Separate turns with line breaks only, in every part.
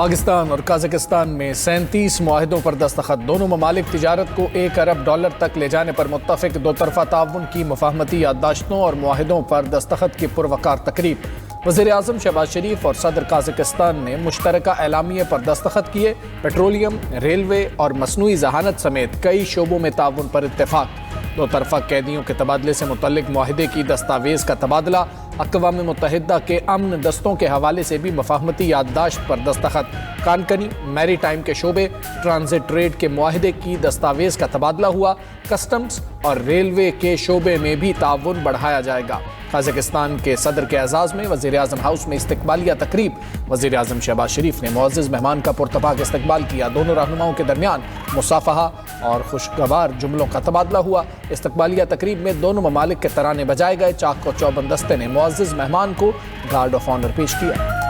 पाकिस्तान और कजाकिस्तान में 37 मुआहिदों पर दस्तखत। दोनों ममालिक तिजारत को $1 अरब तक ले जाने पर मुत्तफिक। दो तरफा ताउन की मुफाहमती याददाश्तों और मुआहिदों पर दस्तखत की पुरवकार तकरीब। वज़ीर आज़म शहबाज शरीफ और सदर कजाकिस्तान ने मुश्तरका एलामिये पर दस्तखत किए। पेट्रोलियम, रेलवे और मसनूई जहानत समेत कई शोबों में ताउन पर इत्तेफाक। दो तरफा कैदियों के तबादले से मुतल्लिक मुआहिदे की दस्तावेज़ का तबादला। अक़वाम मुत्तहिदा के अमन दस्तों के हवाले से भी मुफाहमती याददाश्त पर दस्तखत। कानकनी, मैरी टाइम के शोबे, ट्रांजिट ट्रेड के मुआहिदे की दस्तावेज़ का तबादला हुआ। कस्टम्स और रेलवे के शोबे में भी ताउन बढ़ाया जाएगा। कजाकिस्तान के सदर के एजाज़ में वज़ीर आज़म हाउस में इस्तकबालिया तकरीब। वज़ीर आज़म शहबाज शरीफ ने मुअज़्ज़ज़ मेहमान का पुरतपाक इस्तकबाल किया। दोनों रहनुमाओं के दरमियान मुसाफहा और खुशगवार जुमलों का तबादला हुआ। इस्तकबालिया तकरीब में दोनों ममालिक के तराने बजाए गए। चाक और चौबंद दस्ते ने मुअज़्ज़ज़ मेहमान को गार्ड ऑफ ऑनर पेश किया।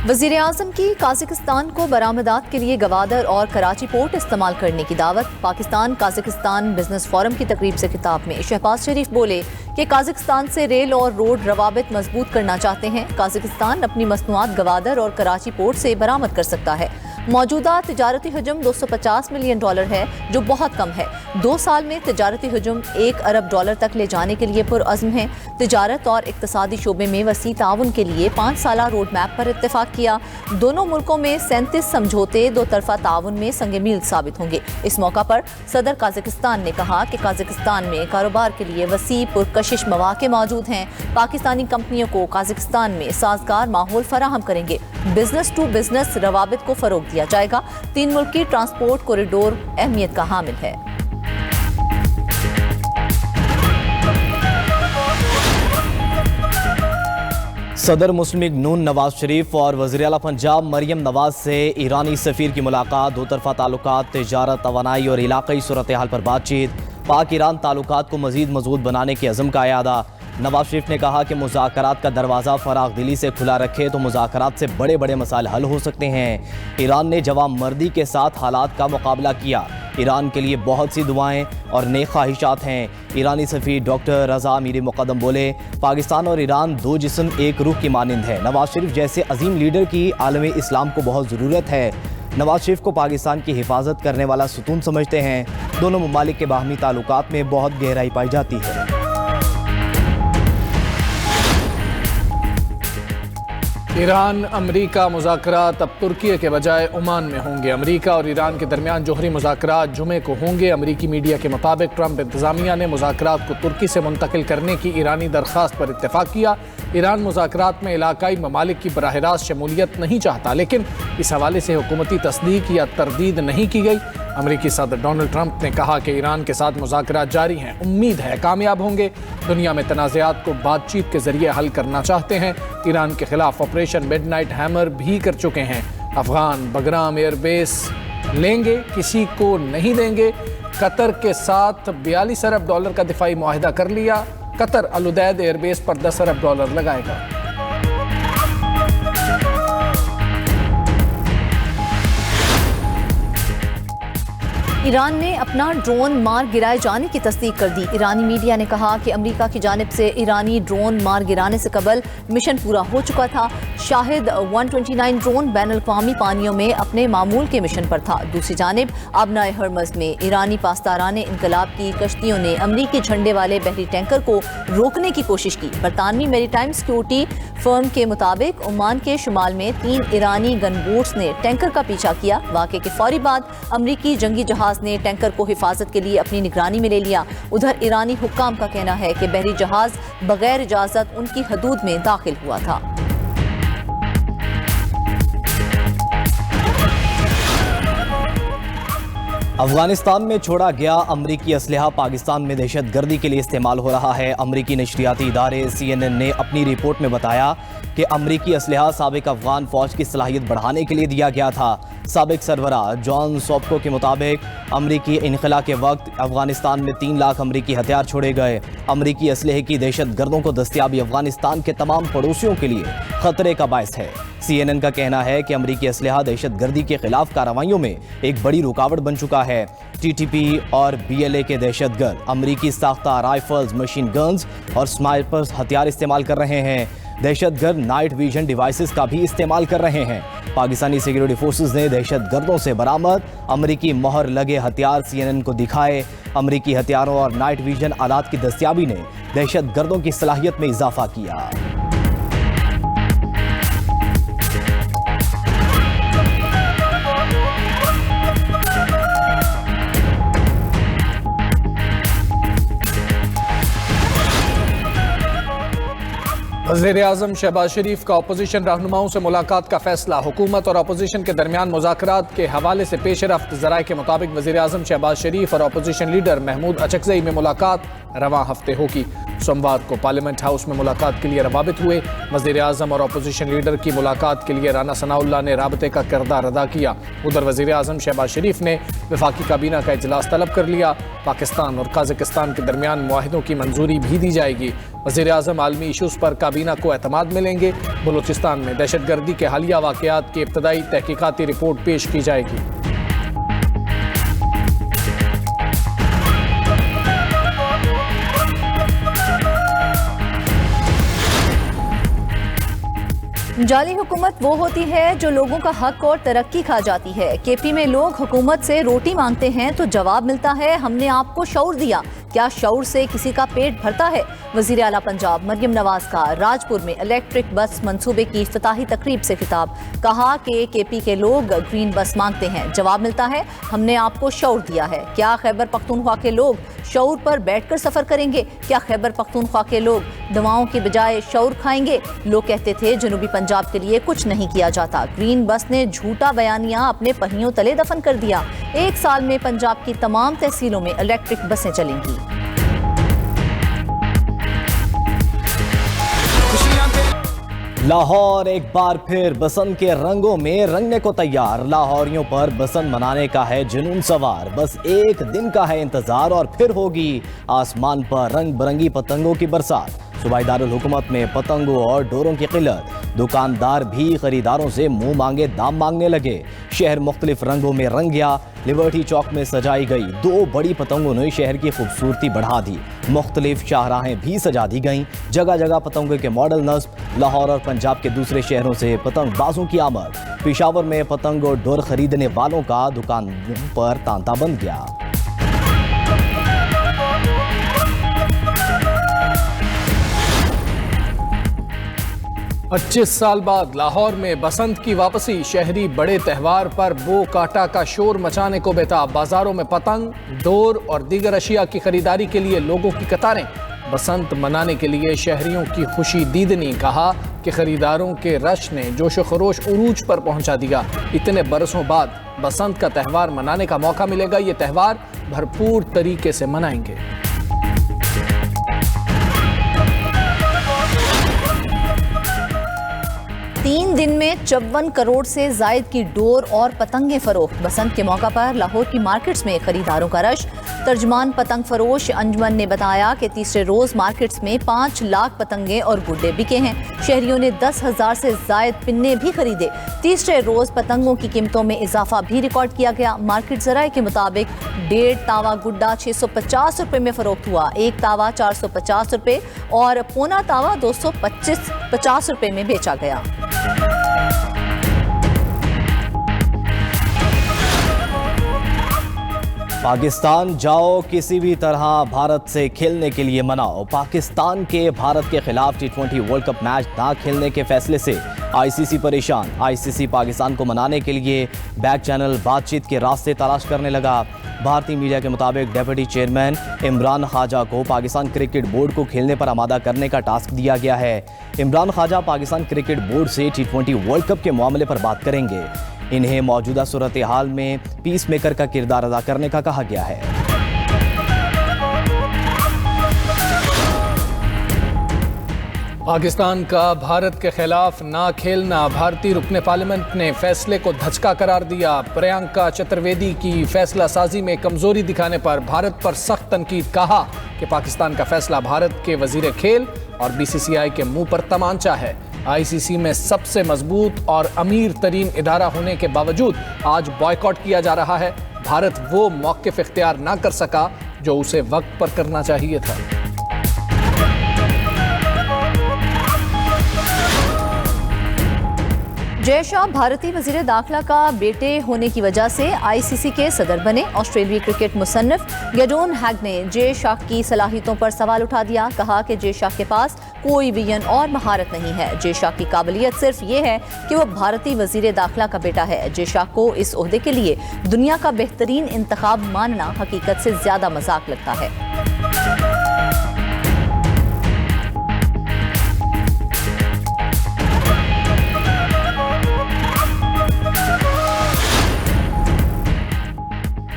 वज़ीर आज़म की कजाकिस्तान को बरामदात के लिए गवादर और कराची पोर्ट इस्तेमाल करने की दावत। पाकिस्तान कजाकिस्तान बिजनेस फोरम की तकरीब से खिताब में शहबाज शरीफ बोले कि कजाकिस्तान से रेल और रोड रवाबित मजबूत करना चाहते हैं। कजाकिस्तान अपनी मसनूआत गवादर और कराची पोर्ट से बरामद कर सकता है। मौजूदा तिजारती हजम $250 मिलियन है, जो बहुत कम है। 2 साल में तिजारती हजम $1 अरब तक ले जाने के लिए पुरअज़्म है। तिजारत और इक़्तिसादी शोबे में वसी ताउन के लिए 5 साला रोड मैप पर इत्तेफाक किया। दोनों मुल्कों में 37 समझौते दो तरफा ताउन में संग मील साबित होंगे। इस मौका पर सदर कजाकिस्तान ने कहा कि कजाकिस्तान में कारोबार के लिए वसी पुरकशिश मौके मौजूद हैं। पाकिस्तानी कंपनियों को कजाकिस्तान में साजगार माहौल फराहम करेंगे। बिजनेस टू बिजनेस रवाबित को फरोग दिया जाएगा। 3 मुल्क की ट्रांसपोर्ट कॉरिडोर अहमियत का हामिल है।
सदर मुस्लिम लीग नून नवाज शरीफ और वज़ीर आला पंजाब मरियम नवाज से ईरानी सफ़ीर की मुलाकात। दो तरफा ताल्लुकात, तिजारत, तवानाई और इलाक़ाई सूरत हाल पर बातचीत। पाक ईरान ताल्लुकात को मज़ीद मजबूत बनाने के अज़म का यादा। नवाज शरीफ ने कहा कि मुज़ाकरात का दरवाज़ा फ़राग़ दिली से खुला रखे तो मुज़ाकरात से बड़े बड़े मसाइल हल हो सकते हैं। ईरान ने जवाब मर्दी के साथ हालात का मुकाबला किया। ईरान के लिए बहुत सी दुआएं और नेक ख्वाहिशात हैं। ईरानी सफ़ीर डॉक्टर रज़ा मीर मुक़द्दम बोले, पाकिस्तान और ईरान दो जिस्म एक रूह की मानिंद है। नवाज शरीफ जैसे अजीम लीडर की आलम इस्लाम को बहुत ज़रूरत है। नवाज शरीफ को पाकिस्तान की हिफाजत करने वाला सुतून समझते हैं। दोनों ममालिक के बाहमी ताल्लुकात में बहुत गहराई पाई जाती है।
ईरान अमरीका मुज़ाकरात अब तुर्की के बजाय ओमान में होंगे। अमरीका और ईरान के दरमियान जोहरी मुज़ाकरात जुमे को होंगे। अमरीकी मीडिया के मुताबिक ट्रंप इंतज़ामिया ने मुज़ाकरात को तुर्की से मुंतकिल करने की ईरानी दरख्वास्त पर इत्तेफाक किया। ईरान मुज़ाकरात में इलाकाई ममालिक की बराह रास्त शमूलियत नहीं चाहता, लेकिन इस हवाले से हुकूमती तस्दीक या तरदीद नहीं की गई। अमरीकी सदर डोनाल्ड ट्रंप ने कहा कि ईरान के साथ मुज़ाकरात जारी हैं, उम्मीद है कामयाब होंगे। दुनिया में तनाज़ात को बातचीत के जरिए हल करना चाहते हैं। ईरान के खिलाफ ऑपरेशन मिडनाइट हैमर भी कर चुके हैं। अफगान बगराम एयरबेस लेंगे, किसी को नहीं देंगे। कतर के साथ $42 अरब का दिफाई मुआहिदा कर लिया। कतर अल उदैद एयरबेस पर $10 अरब लगाएगा।
ईरान ने अपना ड्रोन मार गिराए जाने की तस्दीक कर दी। ईरानी मीडिया ने कहा कि अमेरिका की जानिब से ईरानी ड्रोन मार गिराने से कबल मिशन पूरा हो चुका था। शाहिद 129 ड्रोन बैनुल-अक़वामी पानियों में अपने मामूल के मिशन पर था। दूसरी जानिब आबनाए हरमज़ में ईरानी पासदाराने इनकलाब की कश्तियों ने अमरीकी झंडे वाले बहरी टैंकर को रोकने की कोशिश की। बरतानवी मैरीटाइम सिक्योरिटी फर्म के मुताबिक ओमान के शुमाल में 3 ईरानी गनबोट्स ने टैंकर का पीछा किया। वाक़े के फौरी बाद अमरीकी जंगी जहाज ने टैंकर को हिफाजत के लिए अपनी निगरानी में ले लिया। उधर ईरानी हुक्काम का कहना है कि बहरी जहाज बगैर इजाजत उनकी हदूद में दाखिल हुआ था।
अफगानिस्तान में छोड़ा गया अमरीकी असलहा पाकिस्तान में दहशत गर्दी के लिए इस्तेमाल हो रहा है। अमरीकी नशरियाती इदारे CNN ने अपनी रिपोर्ट में बताया कि अमरीकी असलहा साबिक अफगान फौज की सलाहियत बढ़ाने के लिए दिया गया था। साबिक सरबरा जॉन सॉप्को के मुताबिक अमरीकी इनखला के वक्त अफगानिस्तान में 3 लाख अमरीकी हथियार छोड़े गए। अमरीकी असलहे की दहशत गर्दों को दस्तयाबी अफगानिस्तान के तमाम पड़ोसियों के लिए खतरे का बायस है। CNN का कहना है कि अमरीकी असलहा दहशत गर्दी के खिलाफ कार्रवाइयों में एक बड़ी रुकावट बन चुका है। TTP और BLA के दहशतगर्द अमरीकी साख्ता राइफल्स, मशीन गन्स और स्नाइपर्स हथियार इस्तेमाल कर रहे हैं। दहशतगर्द नाइट विजन डिवाइसेस का भी इस्तेमाल कर रहे हैं। पाकिस्तानी सिक्योरिटी फोर्सेस ने दहशतगर्दों से बरामद अमरीकी मोहर लगे हथियार CNN को दिखाए। अमरीकी हथियारों और नाइट विजन आलात की दस्तयाबी ने दहशतगर्दों की सलाहियत में इजाफा किया।
वज़ीर-ए-आज़म शहबाज शरीफ का अपोजिशन रहनुमाओं से मुलाकात का फैसला। हुकूमत और अपोजिशन के दरमियान मुज़ाकरात के हवाले से पेश रफ्त। ज़राए के मुताबिक वज़ीर-ए-आज़म शहबाज शरीफ और अपोजिशन लीडर महमूद अचकज़ई में मुलाकात रवां हफ्ते होगी। सोमवार को पार्लियामेंट हाउस में मुलाकात के लिए रवाबित हुए। वज़ीर-ए-आज़म और अपोजिशन लीडर की मुलाकात के लिए राना सनाउल्लाह ने राबते का किरदार अदा किया। उधर वज़ीर-ए-आज़म शहबाज शरीफ ने वफाकी काबीना का इजलास तलब कर लिया। पाकिस्तान और काज़ाकिस्तान के दरमियान मुआहिदों की मंजूरी भी दी जाएगी। वज़ीर-ए-आज़म आलमी इशूज़ पर काबीना को एतमाद मिलेंगे। बलूचिस्तान में दहशतगर्दी के हालिया वाक़यात की इब्तदाई तहकीकाती रिपोर्ट पेश की जाएगी।
जाली हुकूमत वो होती है जो लोगों का हक और तरक्की खा जाती है। KP में लोग हुकूमत से रोटी मांगते हैं तो जवाब मिलता है हमने आपको शऊर दिया। क्या शऊर से किसी का पेट भरता है? वज़ीर आला पंजाब मरियम नवाज का राजपुर में इलेक्ट्रिक बस मंसूबे की इफ्तिताही तकरीब से खिताब। कहा कि KP के लोग ग्रीन बस मांगते हैं, जवाब मिलता है हमने आपको शऊर दिया है। क्या खैबर पख्तूनख्वा के लोग शऊर पर बैठकर सफ़र करेंगे? क्या खैबर पख्तूनख्वा के लोग दवाओं के बजाय शऊर खाएंगे? लोग कहते थे जनूबी पंजाब के लिए कुछ नहीं किया जाता। ग्रीन बस ने झूठा बयानिया अपने पहियों तले दफन कर दिया। 1 साल में पंजाब की तमाम तहसीलों में इलेक्ट्रिक बसें चलेंगी।
लाहौर एक बार फिर बसंत के रंगों में रंगने को तैयार। लाहौरियों पर बसंत मनाने का है जुनून सवार। बस एक दिन का है इंतजार और फिर होगी आसमान पर रंग बिरंगी पतंगों की बरसात। सूबाई दारुल हुकूमत में पतंगों और डोरों की किल्लत। दुकानदार भी खरीदारों से मुंह मांगे दाम मांगने लगे। शहर मुख्तलिफ रंगों में रंग गया। लिबर्टी चौक में सजाई गई 2 बड़ी पतंगों ने शहर की खूबसूरती बढ़ा दी। मुख्तलिफ शाहराहें भी सजा दी गईं। जगह जगह पतंगों के मॉडल नस्ब। लाहौर और पंजाब के दूसरे शहरों से पतंगबाजों की आमद। पेशावर में पतंग और डोर खरीदने वालों का दुकानों पर तांता बन गया।
पच्चीस साल बाद लाहौर में बसंत की वापसी। शहरी बड़े त्यौहार पर बो काटा का शोर मचाने को बेताब। बाजारों में पतंग, डोर और दीगर अशिया की खरीदारी के लिए लोगों की कतारें। बसंत मनाने के लिए शहरियों की खुशी दीदनी। कहा कि खरीदारों के रश ने जोश व खरोश उरूज पर पहुंचा दिया। इतने बरसों बाद बसंत का त्यौहार मनाने का मौका मिलेगा। ये त्यौहार भरपूर तरीके से मनाएंगे।
तीन दिन में 54 करोड़ से जायद की डोर और पतंगे फरोख्त। बसंत के मौका पर लाहौर की मार्केट्स में खरीदारों का रश। तर्जमान पतंग फरोश अंजुमन ने बताया कि तीसरे रोज मार्केट्स में 5 लाख पतंगे और गुड्डे बिके हैं। शहरियों ने 10,000 से जायद पिन्ने भी खरीदे। तीसरे रोज पतंगों की कीमतों में इजाफा भी रिकॉर्ड किया गया। मार्केट जराए के मुताबिक 1.5 तावा गुड्डा 650 रुपये में फरोख्त हुआ। 1 तावा 450 रुपये और पौना तावा 250 रुपये में बेचा गया।
पाकिस्तान जाओ, किसी भी तरह भारत से खेलने के लिए मनाओ। पाकिस्तान के भारत के खिलाफ T20 वर्ल्ड कप मैच ना खेलने के फैसले से ICC परेशान। ICC पाकिस्तान को मनाने के लिए बैक चैनल बातचीत के रास्ते तलाश करने लगा। भारतीय मीडिया के मुताबिक डिप्टी चेयरमैन इमरान ख्वाजा को पाकिस्तान क्रिकेट बोर्ड को खेलने पर आमादा करने का टास्क दिया गया है। इमरान ख्वाजा पाकिस्तान क्रिकेट बोर्ड से T20 वर्ल्ड कप के मामले पर बात करेंगे। इन्हें मौजूदा सूरत हाल में पीस मेकर का किरदार अदा करने का कहा गया है।
पाकिस्तान का भारत के खिलाफ ना खेलना, भारतीय रुकने पार्लियामेंट ने फैसले को धचका करार दिया। प्रियंका चतुर्वेदी की फैसला साजी में कमजोरी दिखाने पर भारत पर सख्त तनकीद। कहा कि पाकिस्तान का फैसला भारत के वजीर खेल और बीसीसीआई के मुंह पर तमांचा है। आईसीसी में सबसे मजबूत और अमीर तरीन इदारा होने के बावजूद आज बॉयकॉट किया जा रहा है। भारत वो मौक़िफ़ इख्तियार ना कर सका जो उसे वक्त पर करना चाहिए था।
जय शाह भारतीय वजीर दाखिला का बेटे होने की वजह से आईसीसी के सदर बने। ऑस्ट्रेलियाई क्रिकेट मुसन्निफ गेडोन हैग ने जय शाह की सलाहियतों पर सवाल उठा दिया। कहा कि जय शाह के पास कोई विजन और महारत नहीं है। जय शाह की काबिलियत सिर्फ ये है कि वह भारतीय वजीर दाखिला का बेटा है। जय शाह को इस ओहदे के लिए दुनिया का बेहतरीन इंतखाब मानना हकीकत से ज्यादा मजाक लगता है।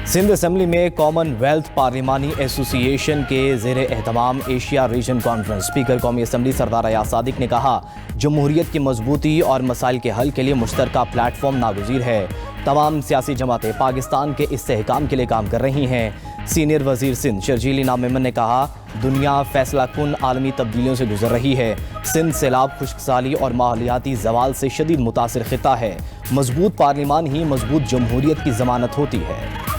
सिंध असेंबली में कॉमनवेल्थ पार्लिमानी एसोसिएशन के ज़ेर एहतमाम एशिया रीजन कॉन्फ्रेंस स्पीकर कौमी असम्बली सरदार अयाज सादिक ने कहा, जमहूरियत की मजबूती और मसाइल के हल के लिए मुश्तरका प्लेटफॉर्म नागुज़ीर है। तमाम सियासी जमातें पाकिस्तान के इस्तेहकाम के लिए काम कर रही हैं। सीनियर वजीर सिंध शर्जीली नामेमन ने कहा, दुनिया फैसला कुन आलमी तब्दीलियों से गुजर रही है। सिंध सैलाब, खुश्कसाली और माहौलियाती जवाल से शदीद मुतासिर खिता है। मजबूत पार्लिमान ही मजबूत जमहूरियत की जमानत होती है।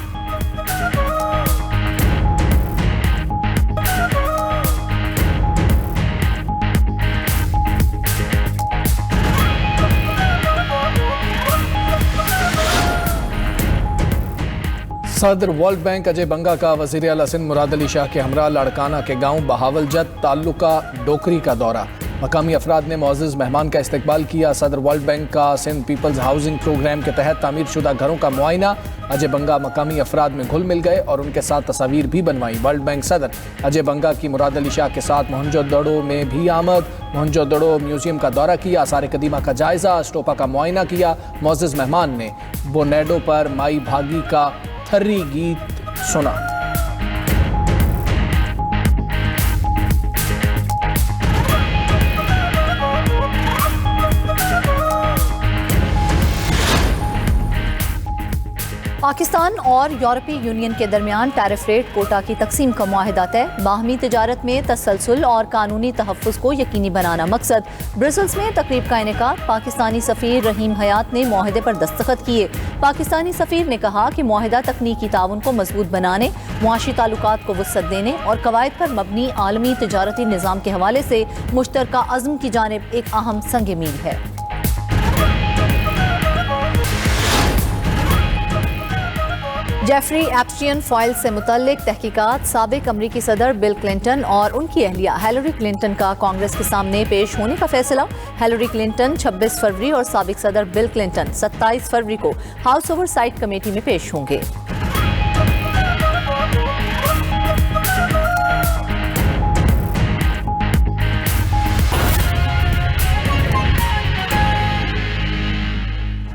सदर वर्ल्ड बैंक अजय बंगा का वज़ीर आला सिंध मुराद अली शाह के हमरा लाड़काना के गांव बहावलजत ताल्लुका डोकरी का दौरा। मकामी अफराद ने मुअज़्ज़ज़ मेहमान का इस्तकबाल किया। सदर वर्ल्ड बैंक का सिंध पीपल्स हाउसिंग प्रोग्राम के तहत तामीर शुदा घरों का मुआयना। अजय बंगा मकामी अफराद में घुल मिल गए और उनके साथ तस्वीर भी बनवाई। वर्ल्ड बैंक सदर अजय बंगा की मुराद अली शाह के साथ मोहनजोदड़ो में भी आमद। मोहनजोदड़ो म्यूजियम का दौरा किया, आसार कदीमा का जायजा, स्टोपा का मुआयना किया। मुअज़्ज़ज़ मेहमान ने बोनेडो पर माई भागी का थर्री गीत सुना।
पाकिस्तान और यूरोपीय यूनियन के दरमियान टैरिफ रेट कोटा की तकसीम का मुआहिदा तय। बाहमी तिजारत में तसलसल और कानूनी तहफ़्फ़ुज़ को यकीनी बनाना मकसद। ब्रसल्स में तकरीब का इनेकाद। पाकिस्तानी सफ़ीर रहीम हयात ने मुआहिदे पर दस्तखत किए। पाकिस्तानी सफ़ीर ने कहा कि मुआहिदा तकनीकी ताउन को मजबूत बनाने, मुआशी ताल्लुकात को वुसअत देने और कवायद पर मबनी आलमी तिजारती निज़ाम के हवाले से मुश्तरका अज़्म की जानिब एक अहम संग मील है। जेफरी एप्स्टीन फाइल से मुतल्लिक तहकीकात। साबिक अमरीकी सदर बिल क्लिंटन और उनकी अहलिया हिलरी क्लिंटन का कांग्रेस के सामने पेश होने का फैसला। हिलरी क्लिंटन 26 फरवरी और साबिक सदर बिल क्लिंटन 27 फरवरी को हाउस ओवरसाइट कमेटी में पेश होंगे।